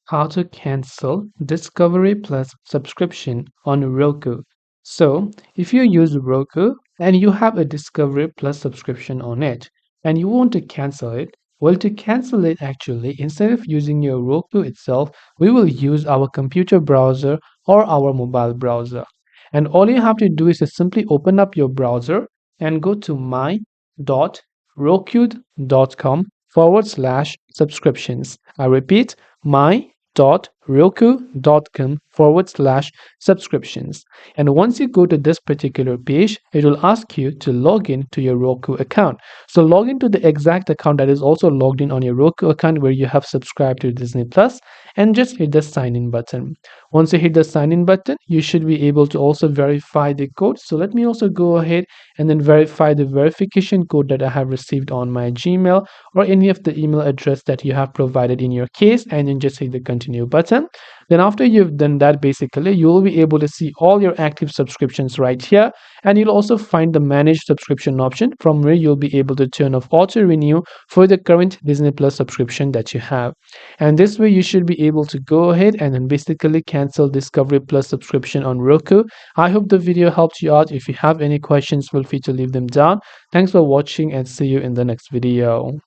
How to cancel Discovery Plus subscription on Roku. So, if you use Roku and you have a Discovery Plus subscription on it and you want to cancel it, well, to cancel it actually, instead of using your Roku itself, we will use our computer browser or our mobile browser. And all you have to do is to simply open up your browser and go to my.roku.com/subscriptions. I repeat, my.roku.com/subscriptions. And once you go to this particular page, it will ask you to log in to your Roku account. So log into the exact account that is also logged in on your Roku account where you have subscribed to Disney Plus and just hit the sign in button. Once you hit the sign in button, you should be able to also verify the code. So let me also go ahead and then verify the verification code that I have received on my Gmail or any of the email address that you have provided in your case, and then just hit the continue button. Then after you've done that, basically you will be able to see all your active subscriptions right here, and you'll also find the manage subscription option from where you'll be able to turn off auto renew for the current Disney Plus subscription that you have. And this way you should be able to go ahead and then basically cancel Discovery Plus subscription on Roku. I hope the video helped you out. If you have any questions, feel free to leave them down. Thanks for watching and see you in the next video.